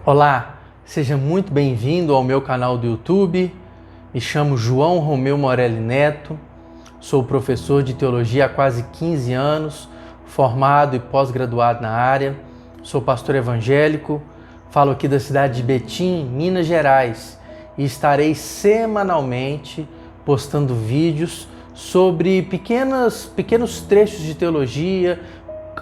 Olá, seja muito bem-vindo ao meu canal do YouTube. Me chamo João Romeu Morelli Neto, sou professor de teologia há quase 15 anos, formado e pós-graduado na área, sou pastor evangélico, falo aqui da cidade de Betim, Minas Gerais, e estarei semanalmente postando vídeos sobre pequenos trechos de teologia,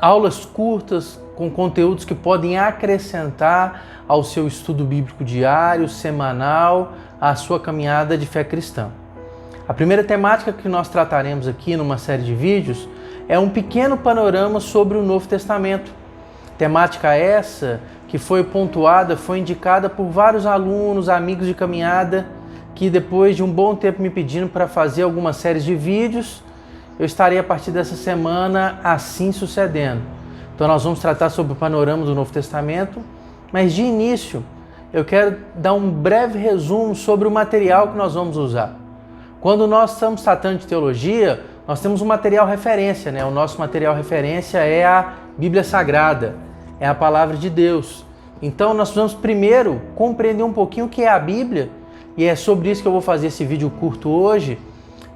aulas curtas com conteúdos que podem acrescentar ao seu estudo bíblico diário, semanal, à sua caminhada de fé cristã. A primeira temática que nós trataremos aqui numa série de vídeos é um pequeno panorama sobre o Novo Testamento. Temática essa que foi pontuada, foi indicada por vários alunos, amigos de caminhada, que depois de um bom tempo me pedindo para fazer algumas séries de vídeos, eu estarei a partir dessa semana assim sucedendo. Então nós vamos tratar sobre o panorama do Novo Testamento, mas de início eu quero dar um breve resumo sobre o material que nós vamos usar. Quando nós estamos tratando de teologia, nós temos um material referência, né? O nosso material referência é a Bíblia Sagrada, é a Palavra de Deus. Então nós precisamos primeiro compreender um pouquinho o que é a Bíblia, e é sobre isso que eu vou fazer esse vídeo curto hoje,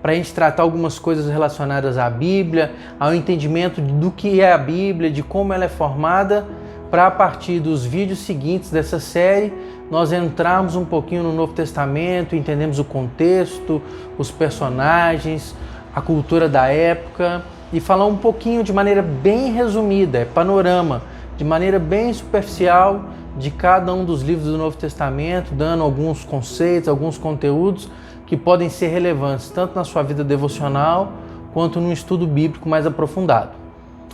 para a gente tratar algumas coisas relacionadas à Bíblia, ao entendimento do que é a Bíblia, de como ela é formada, para a partir dos vídeos seguintes dessa série, nós entrarmos um pouquinho no Novo Testamento, entendemos o contexto, os personagens, a cultura da época e falar um pouquinho de maneira bem resumida, panorama, de maneira bem superficial de cada um dos livros do Novo Testamento, dando alguns conceitos, alguns conteúdos que podem ser relevantes tanto na sua vida devocional quanto num estudo bíblico mais aprofundado.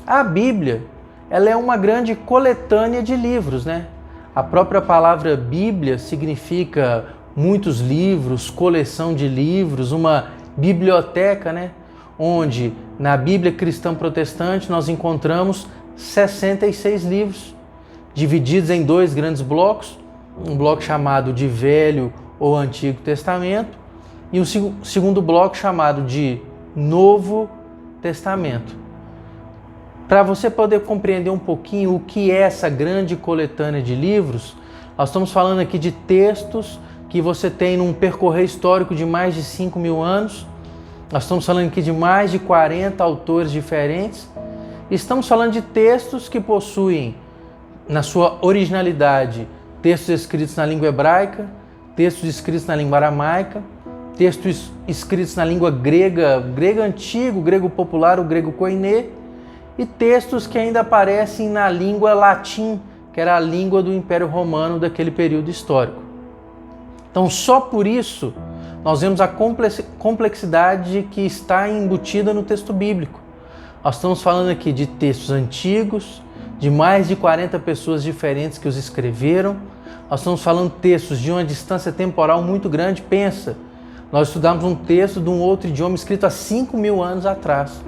A Bíblia, ela é uma grande coletânea de livros, né? A própria palavra Bíblia significa muitos livros, coleção de livros, uma biblioteca, né? Onde na Bíblia cristã protestante nós encontramos 66 livros, divididos em dois grandes blocos, um bloco chamado de Velho ou Antigo Testamento e um segundo bloco chamado de Novo Testamento. Para você poder compreender um pouquinho o que é essa grande coletânea de livros, nós estamos falando aqui de textos que você tem num percorrer histórico de mais de 5.000 anos. Nós estamos falando aqui de mais de 40 autores diferentes. Estamos falando de textos que possuem, na sua originalidade, textos escritos na língua hebraica, textos escritos na língua aramaica, textos escritos na língua grega, grego antigo, grego popular, o grego koiné, e textos que ainda aparecem na língua latim, que era a língua do Império Romano daquele período histórico. Então, só por isso, nós vemos a complexidade que está embutida no texto bíblico. Nós estamos falando aqui de textos antigos, de mais de 40 pessoas diferentes que os escreveram. Nós estamos falando de textos de uma distância temporal muito grande. Pensa, nós estudamos um texto de um outro idioma escrito há 5.000 anos atrás,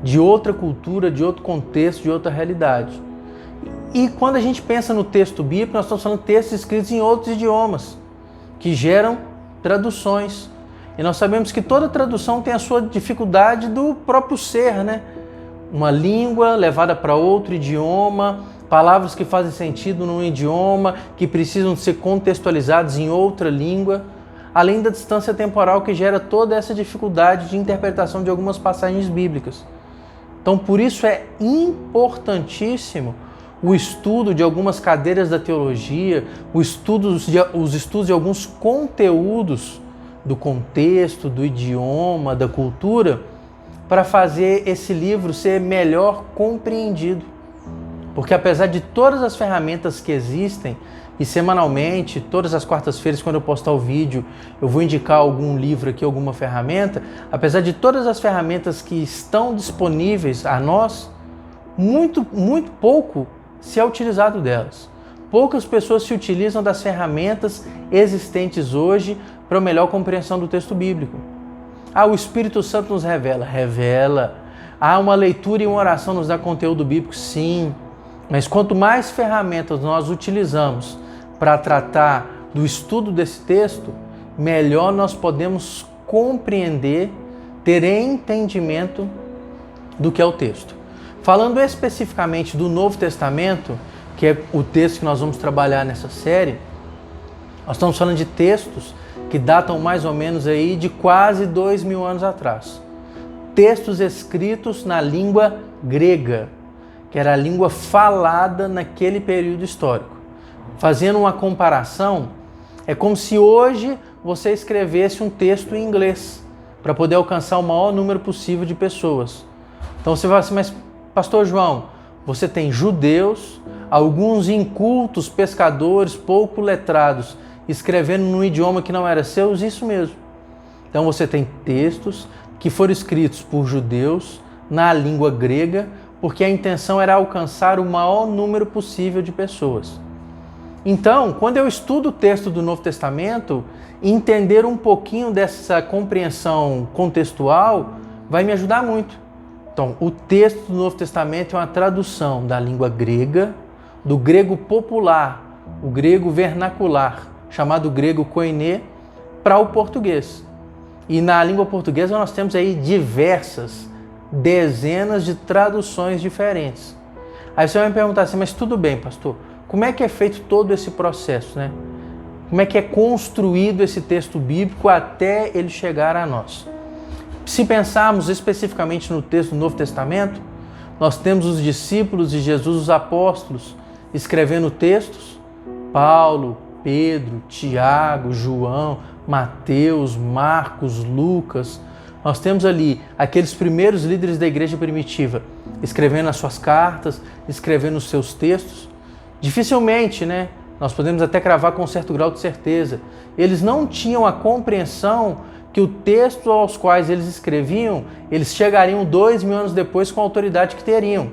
de outra cultura, de outro contexto, de outra realidade. E quando a gente pensa no texto bíblico, nós estamos falando de textos escritos em outros idiomas, que geram traduções. E nós sabemos que toda tradução tem a sua dificuldade do próprio ser, né? Uma língua levada para outro idioma, palavras que fazem sentido num idioma, que precisam ser contextualizadas em outra língua, além da distância temporal que gera toda essa dificuldade de interpretação de algumas passagens bíblicas. Então, por isso é importantíssimo o estudo de algumas cadeiras da teologia, os estudos de alguns conteúdos do contexto, do idioma, da cultura, para fazer esse livro ser melhor compreendido. Porque apesar de todas as ferramentas que existem, e semanalmente, todas as quartas-feiras, quando eu postar o vídeo, eu vou indicar algum livro aqui, alguma ferramenta. Apesar de todas as ferramentas que estão disponíveis a nós, muito pouco se é utilizado delas. Poucas pessoas se utilizam das ferramentas existentes hoje para a melhor compreensão do texto bíblico. O Espírito Santo nos revela. Revela. Uma leitura e uma oração nos dá conteúdo bíblico? Sim. Mas quanto mais ferramentas nós utilizamos para tratar do estudo desse texto, melhor nós podemos compreender, ter entendimento do que é o texto. Falando especificamente do Novo Testamento, que é o texto que nós vamos trabalhar nessa série, nós estamos falando de textos que datam mais ou menos aí de quase 2000 anos atrás. Textos escritos na língua grega, que era a língua falada naquele período histórico. Fazendo uma comparação, é como se hoje você escrevesse um texto em inglês para poder alcançar o maior número possível de pessoas. Então você vai assim, mas Pastor João, você tem judeus, alguns incultos, pescadores, pouco letrados, escrevendo num idioma que não era seu? Isso mesmo. Então você tem textos que foram escritos por judeus na língua grega, porque a intenção era alcançar o maior número possível de pessoas. Então, quando eu estudo o texto do Novo Testamento, entender um pouquinho dessa compreensão contextual vai me ajudar muito. Então, o texto do Novo Testamento é uma tradução da língua grega, do grego popular, o grego vernacular, chamado grego koiné, para o português. E na língua portuguesa nós temos aí dezenas de traduções diferentes. Aí você vai me perguntar assim, mas tudo bem, pastor, como é que é feito todo esse processo, né? Como é que é construído esse texto bíblico até ele chegar a nós? Se pensarmos especificamente no texto do Novo Testamento, nós temos os discípulos de Jesus, os apóstolos, escrevendo textos. Paulo, Pedro, Tiago, João, Mateus, Marcos, Lucas. Nós temos ali aqueles primeiros líderes da igreja primitiva, escrevendo as suas cartas, escrevendo os seus textos. Dificilmente, né? Nós podemos até cravar com um certo grau de certeza. Eles não tinham a compreensão que o texto aos quais eles escreviam, eles chegariam 2000 anos depois com a autoridade que teriam,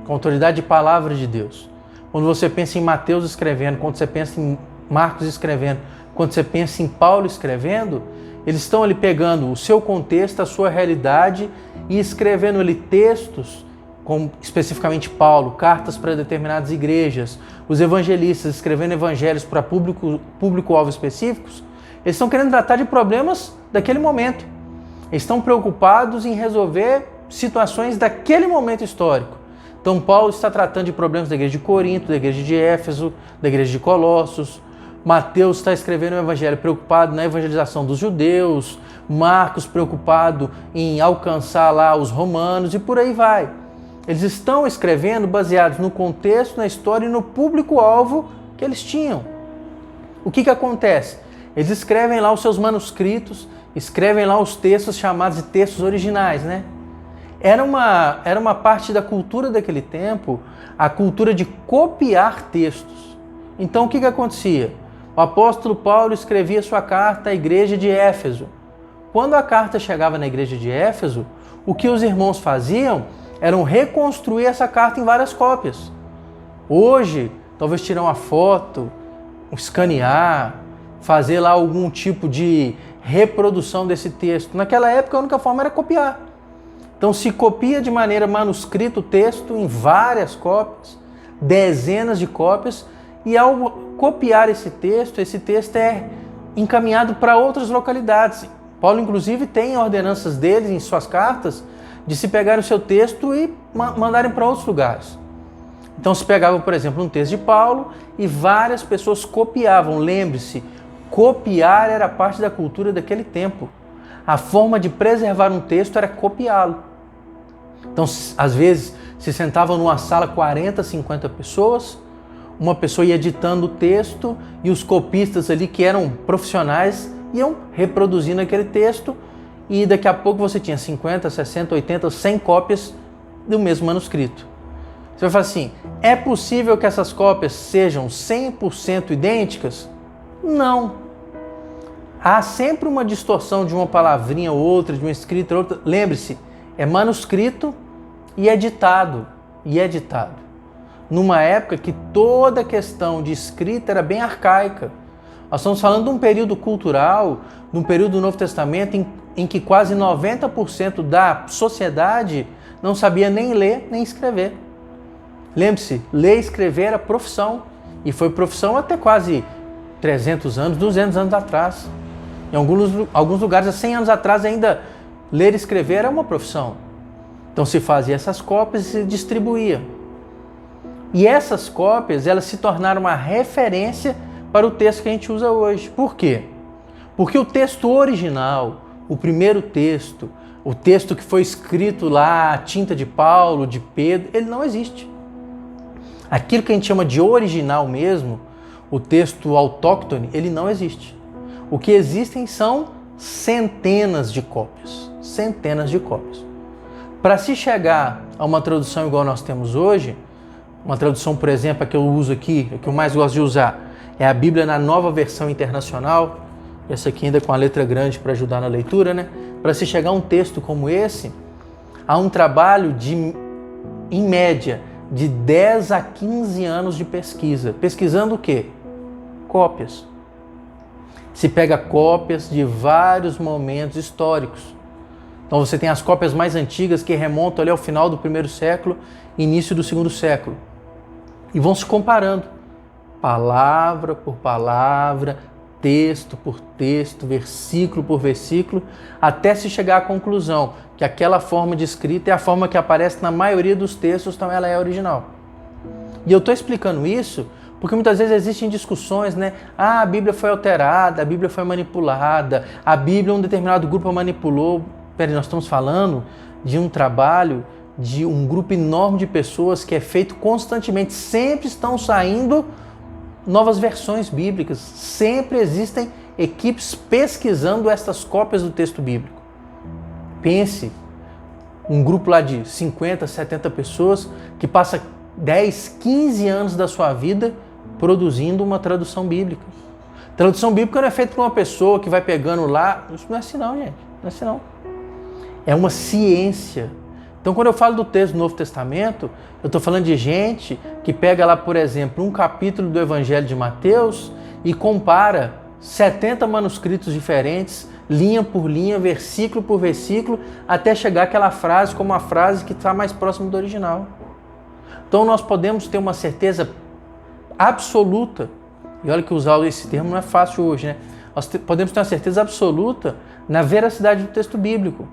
com a autoridade de palavra de Deus. Quando você pensa em Mateus escrevendo, quando você pensa em Marcos escrevendo, quando você pensa em Paulo escrevendo, eles estão ali pegando o seu contexto, a sua realidade e escrevendo ali textos, como especificamente Paulo, cartas para determinadas igrejas, os evangelistas escrevendo evangelhos para público-alvo específicos. Eles estão querendo tratar de problemas daquele momento. Eles estão preocupados em resolver situações daquele momento histórico. Então Paulo está tratando de problemas da igreja de Corinto, da igreja de Éfeso, da igreja de Colossos. Mateus está escrevendo o evangelho preocupado na evangelização dos judeus. Marcos preocupado em alcançar lá os romanos e por aí vai. Eles estão escrevendo baseados no contexto, na história e no público-alvo que eles tinham. O que acontece? Eles escrevem lá os seus manuscritos, escrevem lá os textos chamados de textos originais, né? Era uma parte da cultura daquele tempo, a cultura de copiar textos. Então o que acontecia? O apóstolo Paulo escrevia sua carta à igreja de Éfeso. Quando a carta chegava na igreja de Éfeso, o que os irmãos faziam eram reconstruir essa carta em várias cópias. Hoje, talvez tirar uma foto, escanear, fazer lá algum tipo de reprodução desse texto. Naquela época, a única forma era copiar. Então, se copia de maneira manuscrita o texto em várias cópias, dezenas de cópias, e ao copiar esse texto é encaminhado para outras localidades. Paulo, inclusive, tem ordenanças dele em suas cartas de se pegar o seu texto e mandarem para outros lugares. Então se pegava, por exemplo, um texto de Paulo e várias pessoas copiavam. Lembre-se, copiar era parte da cultura daquele tempo. A forma de preservar um texto era copiá-lo. Então, às vezes, se sentavam numa sala 40, 50 pessoas, uma pessoa ia editando o texto e os copistas ali, que eram profissionais, iam reproduzindo aquele texto e daqui a pouco você tinha 50, 60, 80, 100 cópias do mesmo manuscrito. Você vai falar assim, é possível que essas cópias sejam 100% idênticas? Não. Há sempre uma distorção de uma palavrinha ou outra, de uma escrita ou outra. Lembre-se, é manuscrito e editado. Numa época que toda a questão de escrita era bem arcaica. Nós estamos falando de um período cultural, de um período do Novo Testamento em que quase 90% da sociedade não sabia nem ler nem escrever. Lembre-se, ler e escrever era profissão. E foi profissão até quase 300 anos, 200 anos atrás. Em alguns lugares, há 100 anos atrás, ainda ler e escrever era uma profissão. Então se fazia essas cópias e se distribuía. E essas cópias, elas se tornaram uma referência para o texto que a gente usa hoje. Por quê? Porque o texto original, o primeiro texto, o texto que foi escrito lá, a tinta de Paulo, de Pedro, ele não existe. Aquilo que a gente chama de original mesmo, o texto autóctone, ele não existe. O que existem são centenas de cópias. Centenas de cópias. Para se chegar a uma tradução igual nós temos hoje, uma tradução, por exemplo, a que eu uso aqui, a que eu mais gosto de usar, é a Bíblia na Nova Versão Internacional, essa aqui ainda com a letra grande para ajudar na leitura, né? Para se chegar a um texto como esse, há um trabalho de, em média, de 10 a 15 anos de pesquisa. Pesquisando o quê? Cópias. Se pega cópias de vários momentos históricos. Então você tem as cópias mais antigas que remontam ali ao final do primeiro século, início do segundo século. E vão se comparando, palavra por palavra, texto por texto, versículo por versículo, até se chegar à conclusão que aquela forma de escrita é a forma que aparece na maioria dos textos, então ela é original. E eu estou explicando isso porque muitas vezes existem discussões, né? Ah, a Bíblia foi alterada, a Bíblia foi manipulada, a Bíblia um determinado grupo manipulou. Peraí, nós estamos falando de um trabalho de um grupo enorme de pessoas que é feito constantemente, sempre estão saindo novas versões bíblicas, sempre existem equipes pesquisando estas cópias do texto bíblico. Pense, um grupo lá de 50, 70 pessoas que passa 10, 15 anos da sua vida produzindo uma tradução bíblica. Tradução bíblica não é feita por uma pessoa que vai pegando lá, isso não é assim não, gente, não é assim não. É uma ciência. Então, quando eu falo do texto do Novo Testamento, eu estou falando de gente que pega lá, por exemplo, um capítulo do Evangelho de Mateus e compara 70 manuscritos diferentes, linha por linha, versículo por versículo, até chegar àquela frase como uma frase que está mais próxima do original. Então, nós podemos ter uma certeza absoluta, e olha que usar esse termo não é fácil hoje, né? Nós podemos ter uma certeza absoluta na veracidade do texto bíblico.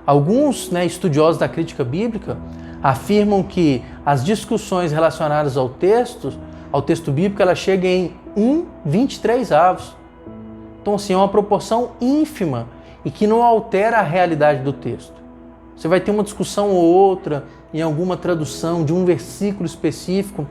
Alguns, estudiosos da crítica bíblica afirmam que as discussões relacionadas ao texto bíblico, ela chega em 1/23. Então, assim, é uma proporção ínfima e que não altera a realidade do texto. Você vai ter uma discussão ou outra em alguma tradução de um versículo específico,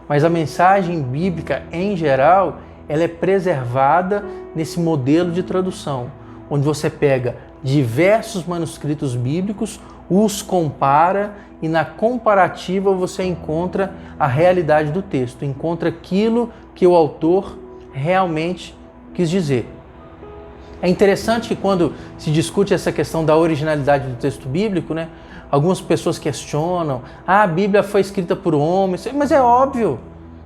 mas a mensagem bíblica, em geral, ela é preservada nesse modelo de tradução, onde você pega diversos manuscritos bíblicos, os compara e na comparativa você encontra a realidade do texto, encontra aquilo que o autor realmente quis dizer. É interessante que quando se discute essa questão da originalidade do texto bíblico, algumas pessoas questionam, a Bíblia foi escrita por homens, mas é óbvio,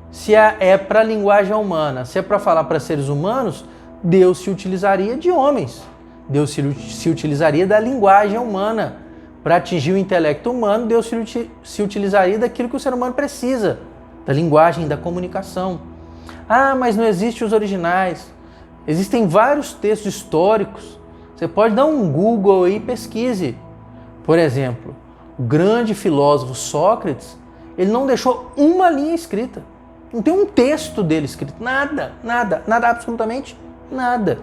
se é para a linguagem humana, se é para falar para seres humanos, Deus se utilizaria de homens. Deus se utilizaria da linguagem humana. Para atingir o intelecto humano, Deus se utilizaria daquilo que o ser humano precisa, da linguagem, da comunicação. Ah, mas não existem os originais. Existem vários textos históricos. Você pode dar um Google aí e pesquise. Por exemplo, o grande filósofo Sócrates, ele não deixou uma linha escrita. Não tem um texto dele escrito. Nada, absolutamente nada.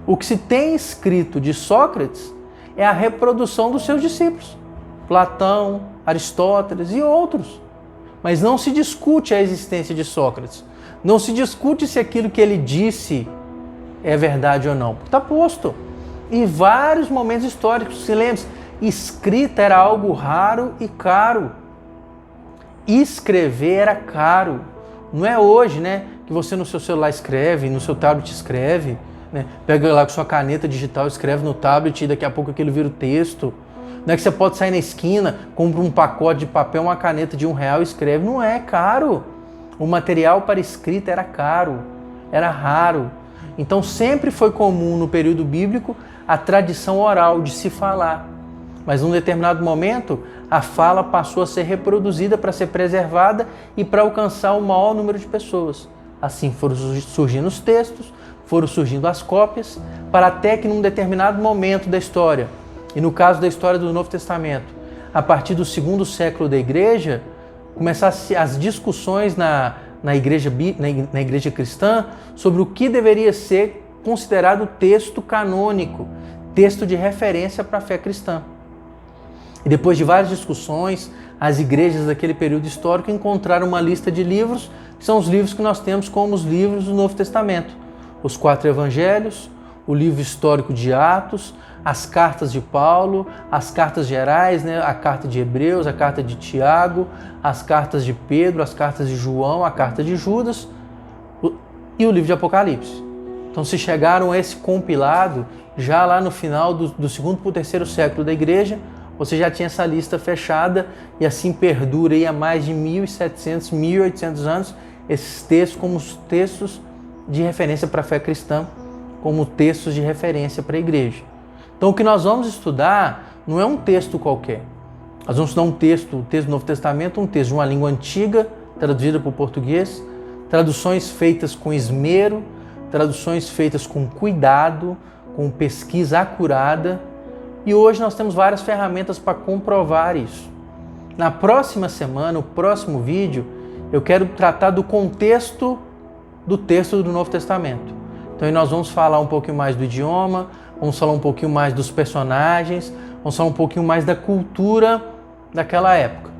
O que se tem escrito de Sócrates é a reprodução dos seus discípulos, Platão, Aristóteles e outros. Mas não se discute a existência de Sócrates. Não se discute se aquilo que ele disse é verdade ou não. Está posto. Em vários momentos históricos, se lembre, escrita era algo raro e caro. Escrever era caro. Não é hoje, que você no seu celular escreve, no seu tablet escreve, pega lá com sua caneta digital, escreve no tablet e daqui a pouco aquilo vira o texto. Não é que você pode sair na esquina, compra um pacote de papel, uma caneta de R$1 e escreve. Não é caro. O material para escrita era caro, era raro. Então sempre foi comum no período bíblico a tradição oral de se falar. Mas num determinado momento, a fala passou a ser reproduzida para ser preservada e para alcançar o maior número de pessoas. Assim foram surgindo os textos, foram surgindo as cópias, para até que num determinado momento da história, e no caso da história do Novo Testamento, a partir do segundo século da Igreja, começar as discussões na igreja cristã sobre o que deveria ser considerado texto canônico, texto de referência para a fé cristã. E depois de várias discussões, as igrejas daquele período histórico encontraram uma lista de livros, que são os livros que nós temos como os livros do Novo Testamento. Os 4 evangelhos, o livro histórico de Atos, as cartas de Paulo, as cartas gerais, a carta de Hebreus, a carta de Tiago, as cartas de Pedro, as cartas de João, a carta de Judas e o livro de Apocalipse. Então se chegaram a esse compilado já lá no final do segundo para o terceiro século da igreja, você já tinha essa lista fechada e assim perdura aí há mais de 1.700, 1.800 anos esses textos como os textos de referência para a fé cristã, como textos de referência para a igreja. Então o que nós vamos estudar não é um texto qualquer. Nós vamos estudar o texto do Novo Testamento, um texto de uma língua antiga, traduzida para o português, traduções feitas com esmero, traduções feitas com cuidado, com pesquisa acurada. E hoje nós temos várias ferramentas para comprovar isso. Na próxima semana, no próximo vídeo, eu quero tratar do contexto do texto do Novo Testamento. Então aí nós vamos falar um pouquinho mais do idioma, vamos falar um pouquinho mais dos personagens, vamos falar um pouquinho mais da cultura daquela época.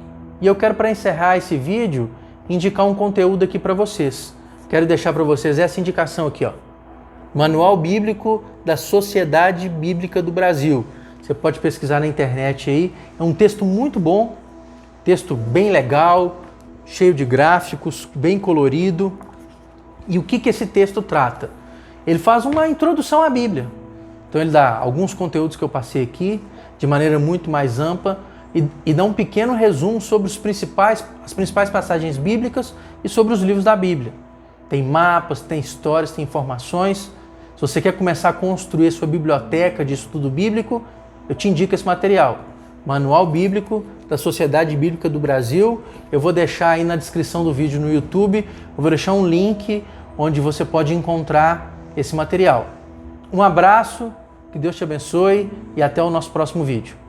E eu quero, para encerrar esse vídeo, indicar um conteúdo aqui para vocês. Quero deixar para vocês essa indicação aqui, ó. Manual Bíblico da Sociedade Bíblica do Brasil. Você pode pesquisar na internet aí. É um texto muito bom, texto bem legal, cheio de gráficos, bem colorido. E o que esse texto trata? Ele faz uma introdução à Bíblia. Então ele dá alguns conteúdos que eu passei aqui, de maneira muito mais ampla, e dá um pequeno resumo sobre as principais passagens bíblicas e sobre os livros da Bíblia. Tem mapas, tem histórias, tem informações. Se você quer começar a construir a sua biblioteca de estudo bíblico, eu te indico esse material. Manual Bíblico da Sociedade Bíblica do Brasil. Eu vou deixar aí na descrição do vídeo no YouTube, eu vou deixar um link onde você pode encontrar esse material. Um abraço, que Deus te abençoe e até o nosso próximo vídeo.